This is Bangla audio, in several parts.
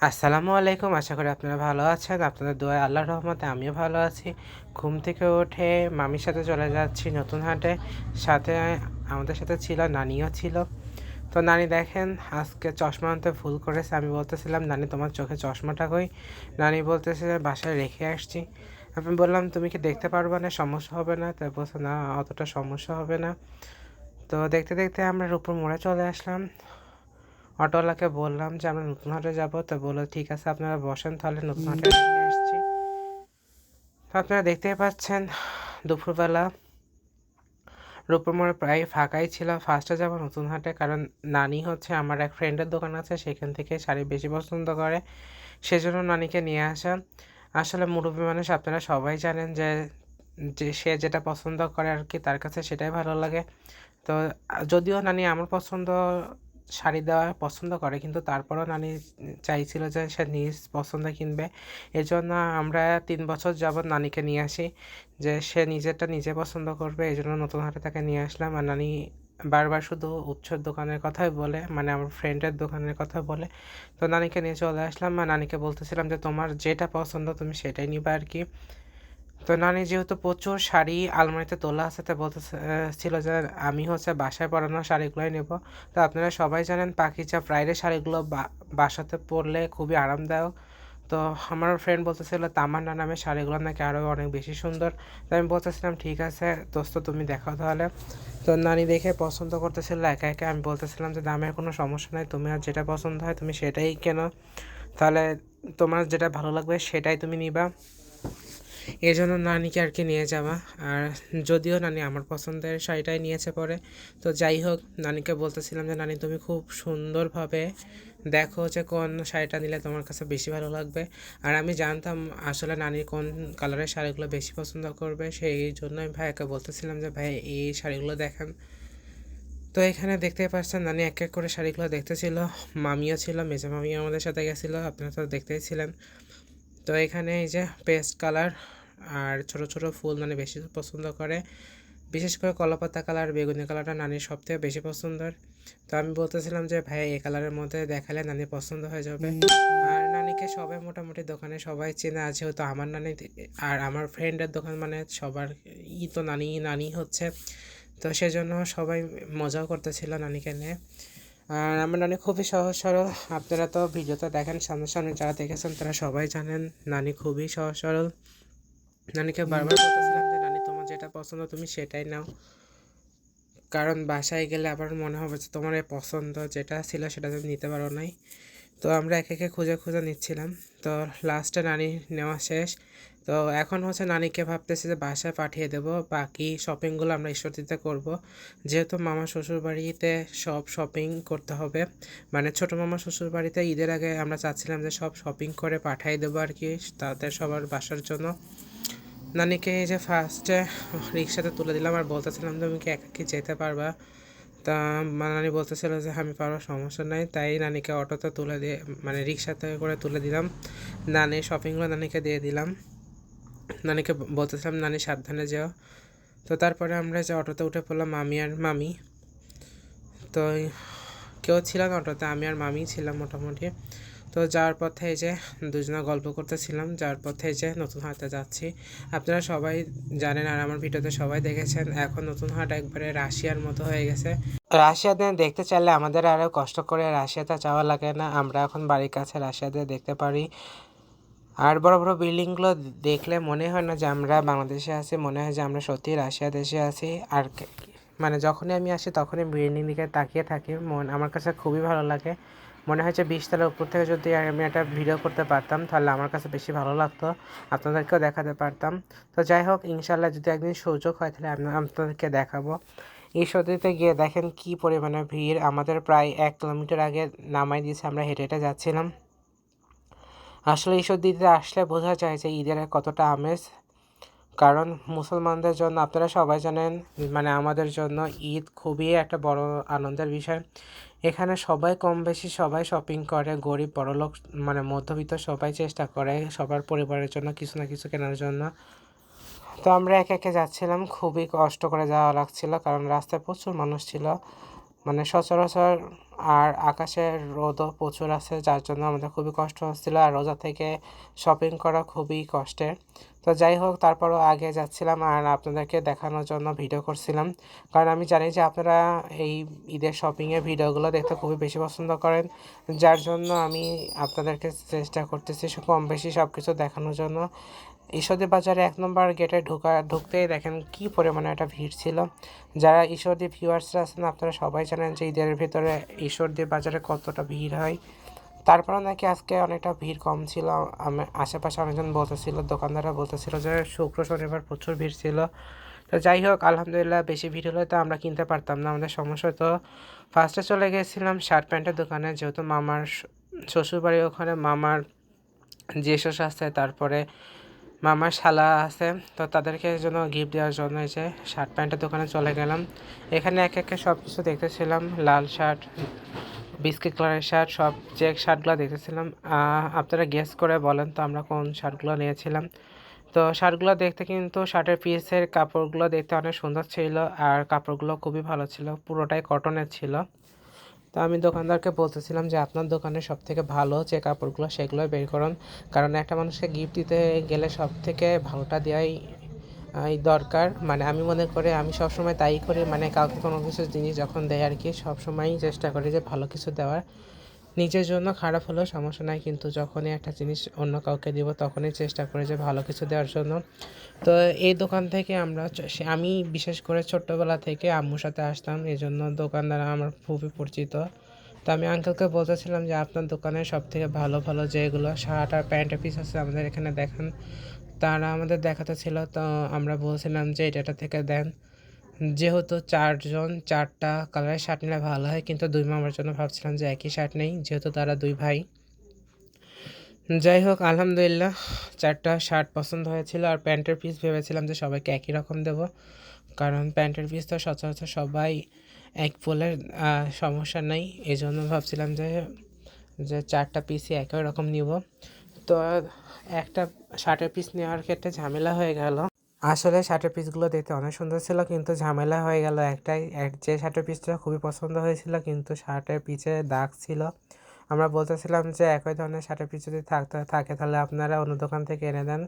আসসালামু আলাইকুম। আশা করি আপনারা ভালো আছেন। আপনাদের দোয়ায় আল্লাহর রহমতে আমিও ভালো আছি। ঘুম থেকে উঠে মামির সাথে চলে যাচ্ছি নতুন হাটে। সাথে আমাদের সাথে ছিল নানিও ছিল। তো নানি দেখেন আজকে চশমা আনতে ভুল করেছে। আমি বলতেছিলাম, নানি তোমার চোখে চশমাটা কই? নানি বলতেছে বাসায় রেখে আসছি। আমি বললাম, তুমি কি দেখতে পারবে না? সমস্যা হবে না? তাই বলছে না, অতটা সমস্যা হবে না। তো দেখতে দেখতে আমরা রূপপুর মোড়ে চলে আসলাম। অটোওয়ালাকে বললাম যে আমরা নতুন হাটে যাব, তো বললো ঠিক আছে আপনারা বসেন, তাহলে নতুন হাটে রেখে আসছি। তো আপনারা দেখতেই পাচ্ছেন দুপুরবেলা রূপপুর মোড়ে প্রায় ফাঁকাই ছিল। ফার্স্টে যাব নতুন হাটে, কারণ নানি হচ্ছে আমার এক ফ্রেন্ডের দোকান আছে, সেখান থেকে শাড়ি বেশি পছন্দ করে, সেজন্য নানিকে নিয়ে আসা। আসলে মুরব্বী মানুষ, আপনারা সবাই জানেন যে যে সে যেটা পছন্দ করে আর কি, তার কাছে সেটাই ভালো লাগে। তো যদিও নানি আমার শাড়ি দেওয়া পছন্দ করে, কিন্তু তারপরেও নানি চাইছিল যে সে নিজ পছন্দে কিনবে। এজন্য আমরা 3 বছর যাবৎ নানিকে নিয়ে আসি, যে সে নিজেরটা নিজে পছন্দ করবে। এই জন্য নতুন হাটে তাকে নিয়ে আসলাম। আর নানি বারবার শুধু উৎসর দোকানের কথাই বলে, মানে আমার ফ্রেন্ডের দোকানের কথা বলে। তো নানিকে নিয়ে চলে আসলাম। আর নানিকে বলতেছিলাম যে তোমার যেটা পছন্দ তুমি সেটাই নিবা আর কি। তো নানি যেহেতু প্রচুর শাড়ি আলমারিতে তোলা আছে, তো বলতে ছিল যে আমি হচ্ছে বাসায় পরানো শাড়িগুলোই নেব। তো আপনারা সবাই জানেন পাকিজা প্রাইডের শাড়িগুলো বাসাতে পরলে খুবই আরামদায়ক। তো আমার ফ্রেন্ড বলতেছিল তামান্না নামের শাড়িগুলো নাকি আরও অনেক বেশি সুন্দর। তো আমি বলতেছিলাম ঠিক আছে দোস্ত, তুমি দেখাও তাহলে। তো নানি দেখে পছন্দ করতেছিল একে একে। আমি বলতেছিলাম যে দামের কোনো সমস্যা নাই, তুমি আর যেটা পছন্দ হয় তুমি সেটাই কেনো, তাহলে তোমার যেটা ভালো লাগবে সেটাই তুমি নিবা। এই জন্য নানিকে আর কি নিয়ে যাওয়া। আর যদিও নানি আমার পছন্দের শাড়িটাই নিয়েছে পরে, তো যাই হোক, নানিকে বলতেছিলাম যে নানি তুমি খুব সুন্দরভাবে দেখো যে কোন শাড়িটা নিলে তোমার কাছে বেশি ভালো লাগবে। আর আমি জানতাম আসলে নানি কোন কালারের শাড়িগুলো বেশি পছন্দ করবে, সেই জন্য আমি ভাইয়াকে বলতেছিলাম যে ভাই এই শাড়িগুলো দেখেন। তো এখানে দেখতে পাচ্ছেন নানি এক এক করে শাড়িগুলো দেখতেছিল। মামিও ছিল, মেজো মামিও আমাদের সাথে গেছিলো, আপনারা তো দেখতেই ছিলেন। তো এখানে এই যে পেস্ট কালার আর ছোট ছোট ফুল নানি বেশি পছন্দ করে। বিশেষ করে কলাপাতা কালার, বেগুনি কালারটা নানির সবথেকে বেশি পছন্দের। তো আমি বলতেছিলাম যে ভাই এই কালারের মধ্যে দেখালে নানি পছন্দ হয়ে যাবে। আর নানিকে সবাই মোটামুটি দোকানে সবাই চেনে আছে, যেহেতু আমার নানি আর আমার ফ্রেন্ডের দোকান মানে সবার তো নানি নানি হচ্ছে। তো সেজন্য সবাই মজাও করতেছিল নানিকে নিয়ে। আর আমার নানি খুবই সহজ সরল। আপনারা তো ভিডিওতে দেখেন, সামনাসামনি যারা দেখেছেন তারা সবাই জানেন নানি খুবই সহজ সরল। নানিকে বারবার বলতেছিলাম যে নানি তোমার যেটা পছন্দ তুমি সেটাই নাও, কারণ বাসায় গেলে আবার মনে হবে যে তোমার এই পছন্দ যেটা ছিল সেটা তুমি নিতে পারো নাই। তো আমরা একে একে খুঁজে খুঁজে নিচ্ছিলাম। তো লাস্টে নানি নেওয়া শেষ। তো এখন হচ্ছে নানিকে ভাবতেছি যে বাসায় পাঠিয়ে দেব, বাকি শপিংগুলো আমরা ঈশ্বরদীতে করব। যেহেতু মামা শ্বশুর বাড়িতে সব শপিং করতে হবে, মানে ছোটো মামা শ্বশুর বাড়িতে ঈদের আগে আমরা চাচ্ছিলাম যে সব শপিং করে পাঠিয়ে দেবো আর কি, তাদের সবার বাসার জন্য। নানিকে এই যে ফার্স্টে রিক্সাতে তুলে দিলাম আর বলতেছিলাম তুমি কি একা কি যেতে পারবা? তা নানি বলতেছিল যে আমি পারবো, সমস্যা নাই। তাই নানিকে অটোতে তুলে দিয়ে, মানে রিক্সাতে করে তুলে দিলাম। নানির শপিংগুলো নানিকে দিয়ে দিলাম। নানিকে বলতেছিলাম নানি সাবধানে যাও। তো তারপরে আমরা যে অটোতে উঠে পড়লাম, মামি আর মামি। তো কেউ ছিল না অটোতে, আমি আর মামি ছিলাম মোটামুটি। তো যাওয়ার পথে এই যে দুজনে গল্প করতেছিলাম, যাওয়ার পথে এই যে নতুন হাটে যাচ্ছি। আপনারা সবাই জানেন আর আমার ভিডিওতে সবাই দেখেছেন, এখন নতুন হাট একবারে রাশিয়ার মতো হয়ে গেছে। রাশিয়াতে দেখতে চাইলে আমাদের আরও কষ্ট করে রাশিয়াতে যাওয়া লাগে না, আমরা এখন বাড়ির কাছে রাশিয়াতে দেখতে পারি। আর বড় বড় বিল্ডিংগুলো দেখলে মনে হয় না যে আমরা বাংলাদেশে আছি, মনে হয় যে আমরা সত্যি রাশিয়া দেশে আছি। আর মানে যখনই আমি আসি তখনই বিল্ডিং দিকে তাকিয়ে থাকি, আমার কাছে খুবই ভালো লাগে। মনে হয় যে 20 তলার উপর থেকে যদি আমি একটা ভিডিও করতে পারতাম তাহলে আমার কাছে বেশি ভালো লাগতো, আপনাদেরকেও দেখাতে পারতাম। তো যাই হোক, ইনশাল্লাহ যদি একদিন সুযোগ হয় তাহলে আমি আপনাদেরকে দেখাবো। এই সদিতে গিয়ে দেখেন কি পরিমাণে ভিড়, আমাদের প্রায় 1 কিলোমিটার আগে নামাই দিয়েছে, আমরা হেঁটে হেঁটে যাচ্ছিলাম। আসলে এইসব দিতে আসলে বোঝা যায় যে ঈদের কতটা আমেজ। কারণ মুসলমানদের জন্য আপনারা সবাই জানেন, মানে আমাদের জন্য ঈদ খুবই একটা বড় আনন্দের বিষয়। এখানে সবাই কম বেশি সবাই শপিং করে, গরিব বড়লোক মানে মধ্যবিত্ত সবাই চেষ্টা করে সবার পরিবারের জন্য কিছু না কিছু কেনার জন্য। তো আমরা একে একে যাচ্ছিলাম, খুবই কষ্ট করে যাওয়া লাগছিল কারণ রাস্তায় প্রচুর মানুষ ছিল। মানে সচরাচর, আর আকাশের রোদও প্রচুর আছে, যার জন্য আমাদের খুবই কষ্ট হচ্ছিল, আর রোজা থেকে শপিং করা খুবই কষ্টের। তো যাই হোক, তারপরও আগে যাচ্ছিলাম আর আপনাদেরকে দেখানোর জন্য ভিডিও করছিলাম, কারণ আমি জানি যে আপনারা এই ঈদের শপিংয়ের ভিডিওগুলো দেখতে খুবই বেশি পছন্দ করেন, যার জন্য আমি আপনাদেরকে চেষ্টা করতেছি কম বেশি সব কিছু দেখানোর জন্য। ঈশ্বরদী বাজারে 1 নম্বর গেটে ঢুকতেই দেখেন কি পরিমাণে একটা ভিড় ছিল। যারা ঈশ্বরদী ভিউয়ার্সরা আছেন, আপনারা সবাই জানেন যে ঈদের ভিতরে ঈশ্বরদী বাজারে কতটা ভিড় হয়। তারপরেও নাকি আজকে অনেকটা ভিড় কম ছিল। আশেপাশে অনেকজন বলতেছিল, দোকানদাররা বলতেছিল যে শুক্র শনিবার প্রচুর ভিড় ছিল। তো যাই হোক, আলহামদুলিল্লাহ বেশি ভিড় হলে তো আমরা কিনতে পারতাম না, আমাদের সমস্যা। তো ফার্স্টে চলে গিয়েছিলাম শার্ট প্যান্টের দোকানে, যেহেতু মামার শ্বশুরবাড়ি ওখানে, মামার জ্যেষ্ঠ আছে, তারপরে মামার শালা আছে, তো তাদেরকে জন্য গিফট দেওয়ার জন্য এই যে শার্ট প্যান্টের দোকানে চলে গেলাম। এখানে এক একে সব কিছু দেখতেছিলাম, লাল শার্ট, বিস্কিট কালারের শার্ট, সব চেক শার্টগুলো দেখতেছিলাম। আপনারা গেস করে বলেন তো আমরা কোন শার্টগুলো নিয়েছিলাম। তো শার্টগুলো দেখতে, কিন্তু শার্টের পিসের কাপড়গুলো দেখতে অনেক সুন্দর ছিল, আর কাপড়গুলো খুবই ভালো ছিল, পুরোটাই কটনের ছিল। তো আমি দোকানদারকে বলতেছিলাম যে আপনার দোকানে সব থেকে ভালো যে কাপড়গুলো সেগুলো বের করুন, কারণ একটা মানুষকে গিফট দিতে গেলে সব থেকে ভালোটা দেওয়াই দরকার। মানে আমি মনে করি, আমি সবসময় তাই করি, মানে কাউকে কোনো কিছু জিনিস যখন দেয় আর কি, সবসময়ই চেষ্টা করি যে ভালো কিছু দেওয়ার। নিজের জন্য খারাপ হলেও সমস্যা নাই, কিন্তু যখনই একটা জিনিস অন্য কাউকে দিব তখনই চেষ্টা করি যে ভালো কিছু দেওয়ার জন্য। তো এই দোকান থেকে আমি বিশেষ করে ছোট্টবেলা থেকে আম্মুর সাথে আসতাম, এই জন্য দোকানদার আমার খুবই পরিচিত। তো আমি আঙ্কেলকে বলতেছিলাম যে আপনার দোকানে সব থেকে ভালো ভালো যেগুলো শার্ট আর প্যান্টের পিস আছে আমাদের এখানে দেখান। তারা আমাদের দেখাতে ছিল, তো আমরা বলছিলাম যে এটা থেকে দেন। যেহেতু 4 জন 4টা কালারের শার্ট নিলে ভালো হয়, কিন্তু 2 মামার জন্য ভাবছিলাম যে একই শার্ট নেই, যেহেতু তারা 2 ভাই। যাই হোক, আলহামদুলিল্লাহ 4টা শার্ট পছন্দ হয়েছিল, আর প্যান্টের পিস ভেবেছিলাম যে সবাইকে একই রকম দেব, কারণ প্যান্টের পিস তো সচরাচর সবাই এক বলে সমস্যা নেই, এই জন্য ভাবছিলাম যে 4টা পিসই একই রকম নিব। তো একটা শার্টের পিস নেওয়ার ক্ষেত্রে ঝামেলা হয়ে গেল। আসলে শার্টের পিসগুলো দেখতে অনেক সুন্দর ছিল, কিন্তু ঝামেলা হয়ে গেল একটাই, যে শার্টের পিসটা খুবই পছন্দ হয়েছিল কিন্তু শার্টের পিছে দাগ ছিল। আমরা বলতেছিলাম যে একই ধরনের শার্টের পিস যদি থাকে তাহলে আপনারা অন্য দোকান থেকে এনে দেন।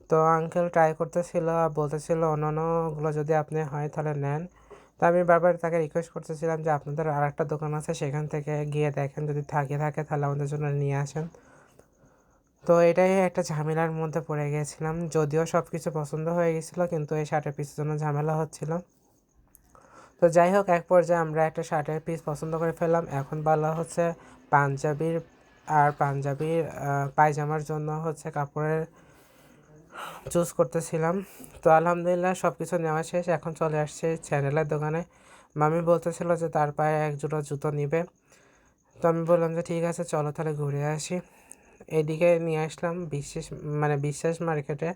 তো আঙ্কেল ট্রাই করতেছিল আর বলতেছিল অন্যান্যগুলো যদি আপনি হয় তাহলে নেন। তো আমি বারবার তাকে রিকোয়েস্ট করতেছিলাম যে আপনাদের আর একটা দোকান আছে, সেখান থেকে গিয়ে দেখেন, যদি থাকে তাহলে আমাদের জন্য নিয়ে আসেন। তো এটাই একটা ঝামেলার মধ্যে পড়ে গিয়েছিলাম, যদিও সব কিছু পছন্দ হয়ে গেছিলো, কিন্তু এই শার্টের পিসের জন্য ঝামেলা হচ্ছিল। তো যাই হোক, এক পর্যায়ে আমরা একটা শার্টের পিস পছন্দ করে ফেললাম। এখন বলা হচ্ছে পাঞ্জাবির পায়জামার জন্য হচ্ছে কাপড়ের চুজ করতেছিলাম। তো আলহামদুলিল্লাহ সব কিছু নেওয়া শেষ, এখন চলে আসছে চ্যানেলের দোকানে। মামি বলতেছিল যে তার পায়ে এক জোড়া জুতো নিবে। তো আমি বললাম যে ঠিক আছে, চলো তাহলে ঘুরে আসি। এদিকে নিয়ে আসলাম বিশ্বাস মার্কেটে।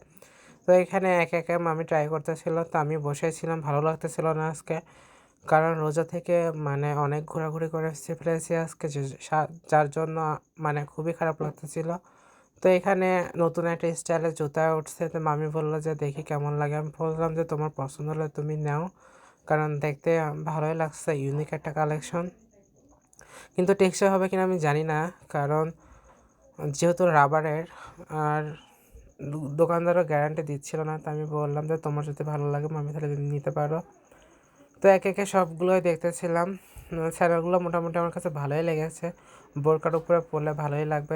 তো এখানে একে মামি ট্রাই করতেছিল, তো আমি বসেছিলাম, ভালো লাগতেছিল না আজকে, কারণ রোজা থেকে অনেক ঘোরাঘুরি করে ফেলেছি আজকে, যার জন্য খুবই খারাপ লাগতেছিল। তো এখানে নতুন একটা স্টাইলের জুতা উঠছে, তো মামি বললো যে দেখি কেমন লাগে। আমি বললাম যে তোমার পছন্দ হলে তুমি নাও, কারণ দেখতে ভালোই লাগছে, ইউনিক একটা কালেকশন। কিন্তু টেকসই হবে কিনা আমি জানি না, কারণ যেহেতু রাবারের, আর দোকানদারও গ্যারান্টি দিচ্ছিল না। তো আমি বললাম যে তোমার যদি ভালো লাগে মামি তাহলে নিতে পারো। তো একে সবগুলোই দেখতেছিলাম। স্যান্ডেলগুলো মোটামুটি আমার কাছে ভালোই লেগেছে, বোরকার উপরে পরলে ভালোই লাগবে,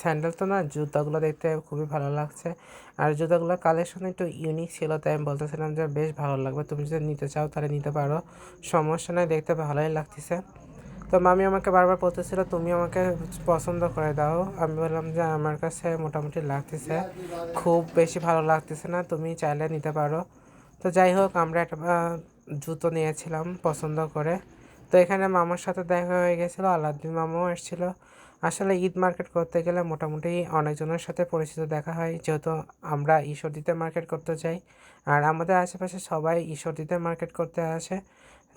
স্যান্ডেল তো না, জুতাগুলো দেখতে খুবই ভালো লাগছে। আর জুতাগুলোর কালেকশন একটু ইউনিক ছিল, তাই আমি বলতেছিলাম যে বেশ ভালো লাগবে, তুমি যদি নিতে চাও তাহলে নিতে পারো, সমস্যা নয়, দেখতে ভালোই লাগতেছে। তো মামি আমাকে বারবার বলতেছিল তুমি আমাকে পছন্দ করে দাও। আমি বললাম যে আমার কাছে মোটামুটি লাগতেছে, খুব বেশি ভালো লাগতেছে না, তুমি চাইলে নিতে পারো। তো যাই হোক, আমরা একটা জুতো নিয়েছিলাম পছন্দ করে। তো এখানে মামার সাথে দেখা হয়ে গেছিলো, আলাউদ্দিন মামাও এসেছিল। আসলে ঈদ মার্কেট করতে গেলে মোটামুটি অনেকজনের সাথে পরিচিত দেখা হয়, যেহেতু আমরা ঈশ্বরদীতে মার্কেট করতে যাই, আর আমাদের আশেপাশে সবাই ঈশ্বরদীতে মার্কেট করতে আসে।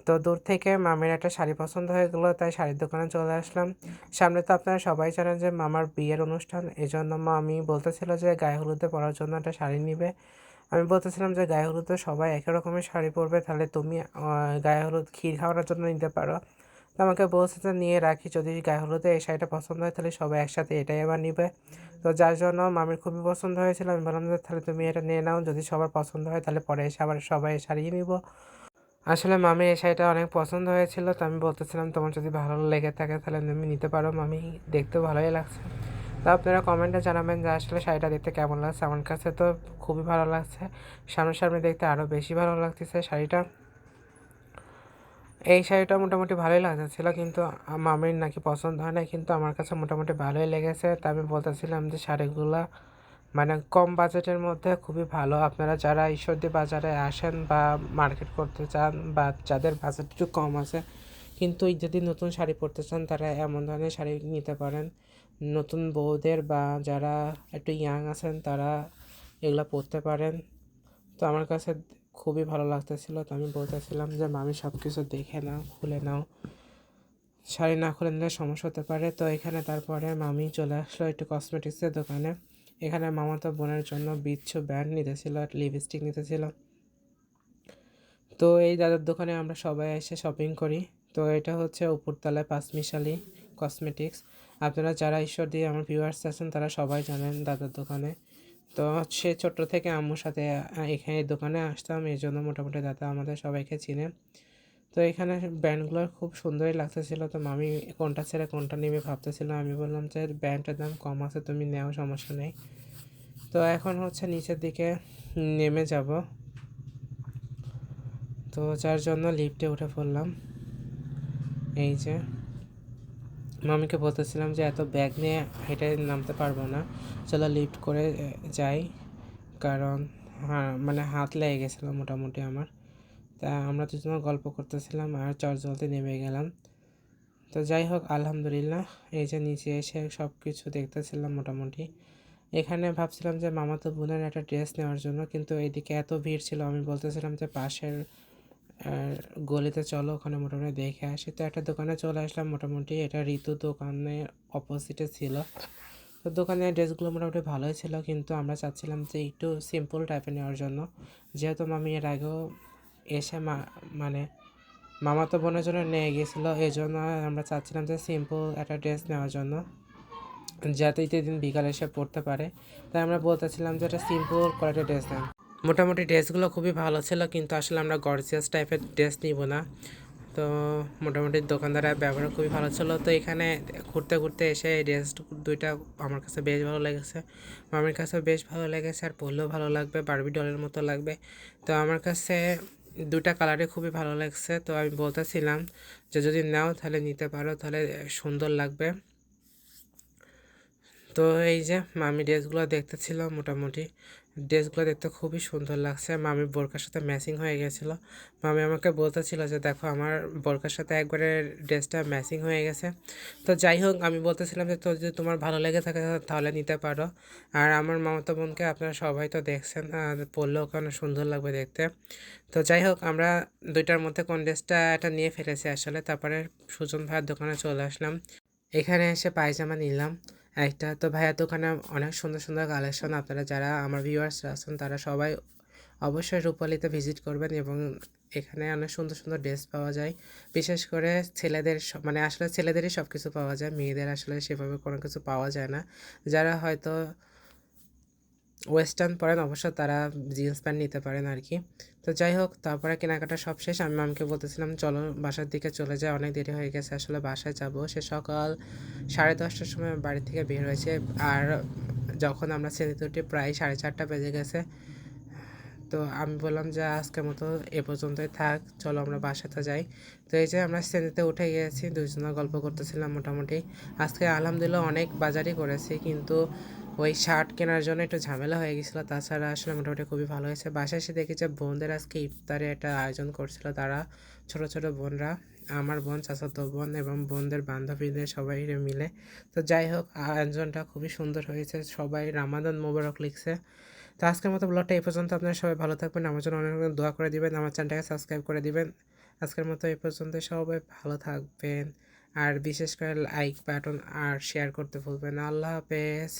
তো দূর থেকে মামির একটা শাড়ি পছন্দ হয়ে গেলো, তাই শাড়ির দোকানে চলে আসলাম। সামনে তো আপনারা সবাই জানেন যে মামার বিয়ের অনুষ্ঠান, এই জন্য মামি বলতেছিল যে গায়ে হলুদে পরার জন্য একটা শাড়ি নিবে। আমি বলতেছিলাম যে গায়ে হলুদে সবাই একই রকমের শাড়ি পরবে, তাহলে তুমি গায়ে হলুদ ক্ষীর খাওয়ানোর জন্য নিতে পারো। তো আমাকে বলছে যে নিয়ে রাখি, যদি গায়ে হলুদে এই শাড়িটা পছন্দ হয় তাহলে সবাই একসাথে এটাই আবার নিবে। তো যার জন্য মামির খুবই পছন্দ হয়েছিল। আমি বললাম যে তাহলে তুমি এটা নিয়ে নাও, যদি সবার পছন্দ হয় তাহলে পরে এসে আবার সবাই শাড়ি নিব। আসলে মামির এই শাড়িটা অনেক পছন্দ হয়েছিল, তো আমি বলতেছিলাম তোমার যদি ভালো লেগে থাকে তাহলে তুমি নিতে পারো, মামি দেখতেও ভালোই লাগছে। তো আপনারা কমেন্টে জানাবেন যে আসলে শাড়িটা দেখতে কেমন লাগছে। আমার কাছে তো খুবই ভালো লাগছে, সামনাসামনি দেখতে আরও বেশি ভালো লাগতেছে শাড়িটা। এই শাড়িটা মোটামুটি ভালোই লাগতেছিল, কিন্তু মামির নাকি পছন্দ হয় না, কিন্তু আমার কাছে মোটামুটি ভালোই লেগেছে। তা আমি বলতেছিলাম যে শাড়িগুলা মানে কম বাজেটের মধ্যে খুবই ভালো। আপনারা যারা ঈশ্বরদী বাজারে আসেন বা মার্কেট করতে চান বা যাদের বাজেট একটু কম আছে কিন্তু যদি নতুন শাড়ি পরতে চান তারা এমন ধরনের শাড়ি নিতে পারেন। নতুন বউদের বা যারা একটু ইয়াং আছেন তারা এগুলো পরতে পারেন। তো আমার কাছে খুবই ভালো লাগতেছিল, তো আমি বলতেছিলাম যে মামি সব কিছু দেখে নাও, খুলে নাও, শাড়ি না খুলে নিলে সমস্যা হতে পারে। তো এখানে তারপরে মামি চলে আসলো একটু কসমেটিক্সের দোকানে। এখানে মামাতো বোনের জন্য বিচ্ছু ব্যান্ড নিতেছিল আর লিপস্টিক নিতেছিল। তো এই দাদার দোকানে আমরা সবাই এসে শপিং করি। তো এটা হচ্ছে উপরতলায় পাঁচমিশালি কসমেটিক্স। আপনারা যারা ঈশ্বরদী আমার ভিউয়ার্স আছেন তারা সবাই জানেন দাদার দোকানে। তো সে ছোট্ট থেকে আম্মুর সাথে এখানে এই দোকানে আসতাম, এই জন্য মোটামুটি দাদা আমাদের সবাইকে চিনে। তো এখানে ব্যান্ডগুলো খুব সুন্দরই লাগতেছিল। তো আমি কোনটা ছেড়ে কোনটা নেবে ভাবতেছিলাম। আমি বললাম যে ব্যান্ডটার দাম কম আছে, তুমি নেও, সমস্যা নেই। তো এখন হচ্ছে নিচের দিকে নেমে যাব, তো যার জন্য লিফটে উঠে পড়লাম। এই যে মামিকে বলতেছিলাম যে এত ব্যাগ নিয়ে হেঁটে নামতে পারবো না, চলো লিফট করে যাই, কারণ হ্যাঁ মানে হাত লেগে গেছিলো মোটামুটি আমার। তা আমরা দুজন গল্প করতেছিলাম আর চটজলদি নেমে গেলাম। তো যাই হোক আলহামদুলিল্লাহ, এই যে নিচে এসে সব কিছু দেখতেছিলাম মোটামুটি। এখানে ভাবছিলাম যে মামাতো বোনের একটা ড্রেস নেওয়ার জন্য, কিন্তু এইদিকে এত ভিড় ছিল, আমি বলতেছিলাম যে পাশের গলিতে চলো, ওখানে মোটামুটি দেখে আসি। তো একটা দোকানে চলে আসলাম, মোটামুটি এটা ঋতু দোকানের অপোজিটে ছিল। তো দোকানের ড্রেসগুলো মোটামুটি ভালোই ছিল, কিন্তু আমরা চাচ্ছিলাম যে একটু সিম্পল টাইপের নেওয়ার জন্য, যেহেতু মামি এর আগেও এসে মানে মামাতো বোনের জন্য নিয়ে গিয়েছিলো, এই জন্য আমরা চাচ্ছিলাম যে সিম্পল একটা ড্রেস নেওয়ার জন্য, যাতে দিন বিকালে এসে পড়তে পারে। তাই আমরা বলতেছিলাম যে একটা সিম্পল কোয়ালিটির ড্রেস নেন। মোটামুটি ড্রেসগুলো খুবই ভালো ছিল, কিন্তু আসলে আমরা গর্জিয়াস টাইপের ড্রেস নিব না। তো মোটামুটি দোকানদারের ব্যবহার খুবই ভালো ছিল। তো এখানে ঘুরতে ঘুরতে এসে এই ড্রেস দুইটা আমার কাছে বেশ ভালো লেগেছে, মামির কাছেও বেশ ভালো লেগেছে, আর পরলেও ভালো লাগবে, বারবি ডলের মতো লাগবে। তো আমার কাছে দুটা কালারই খুবই ভালো লাগছে। তো আমি বলতেছিলাম যে যদি নাও তাহলে নিতে পারো, তাহলে সুন্দর লাগবে। তো এই যে মামি ড্রেসগুলো দেখতেছিল, মোটামুটি ড্রেসগুলো দেখতে খুবই সুন্দর লাগছে, মামি বোরকার সাথে ম্যাচিং হয়ে গেছিলো। মামি আমাকে বলতেছিল যে দেখো আমার বোরকার সাথে একবারে ড্রেসটা ম্যাচিং হয়ে গেছে। তো যাই হোক আমি বলতেছিলাম যে তো যদি তোমার ভালো লেগে থাকে তাহলে নিতে পারো। আর আমার মামাতো বোনকে আপনারা সবাই তো দেখছেন, পরলেও কেন সুন্দর লাগবে দেখতে। তো যাই হোক আমরা দুইটার মধ্যে কোন ড্রেসটা এটা নিয়ে ফেলেছি আসলে। তারপরে সুজন ভাইয়ের দোকানে চলে আসলাম, এখানে এসে পায়জামা নিলাম একটা। তো ভাইয়ার দোকানে অনেক সুন্দর সুন্দর কালেকশন, আপনারা যারা আমার ভিউয়ার্সরা আছেন তারা সবাই অবশ্যই রূপালীতে ভিজিট করবেন, এবং এখানে অনেক সুন্দর সুন্দর ড্রেস পাওয়া যায়। বিশেষ করে ছেলেদের মানে আসলে ছেলেদেরই সব কিছু পাওয়া যায়, মেয়েদের আসলে সেভাবে কোনো কিছু পাওয়া যায় না। যারা হয়তো ওয়েস্টার্ন পরেন অবশ্য তারা জিন্স প্যান্ট নিতে পারেন আর কি। তো যাই হোক তারপরে কেনাকাটা সব শেষ, আমি মামকে বলতেছিলাম চলো বাসার দিকে চলে যায়, অনেক দেরি হয়ে গেছে, আসলে বাসায় যাব। সে সকাল 10:30টার সময় বাড়ি থেকে বের হয়েছে, আর যখন আমরা শ্রেণীতে উঠি প্রায় 4:30 বেজে গেছে। তো আমি বললাম যে আজকের মতো এ পর্যন্তই থাক, চলো আমরা বাসাতে যাই। তো এই যে আমরা শ্রেণীতে উঠে গিয়েছি, দুজনে গল্প করতেছিলাম মোটামুটি। আজকে আলহামদুলিল্লাহ অনেক বাজারই করেছি, কিন্তু ওই শার্ট কেনার জন্য একটু ঝামেলা হয়ে গেছিলো, তাছাড়া আসলে মোটামুটি খুবই ভালো হয়েছে। বাসায় এসে দেখি যে বোনদের আজকে ইফতারে একটা আয়োজন করছিল, তারা ছোট ছোট বোনরা, আমার বোন, চাচাতো বোন এবং বোনদের বান্ধবীদের সবাই মিলে। তো যাই হোক আয়োজনটা খুবই সুন্দর হয়েছে, সবাই রামাদান মোবারক লিখছে। তো আজকের মতো ব্লগটা এই পর্যন্ত, আপনারা সবাই ভালো থাকবেন, আমার জন্য অনেক অনেক দোয়া করে দিবেন, আমার চ্যানেলটাকে সাবস্ক্রাইব করে দিবেন। আজকের মতো এই পর্যন্ত, সবাই ভালো থাকবেন, আর বিশেষ করে লাইক বাটন আর শেয়ার করতে ভুলবেন না। আল্লাহ হাফেজ।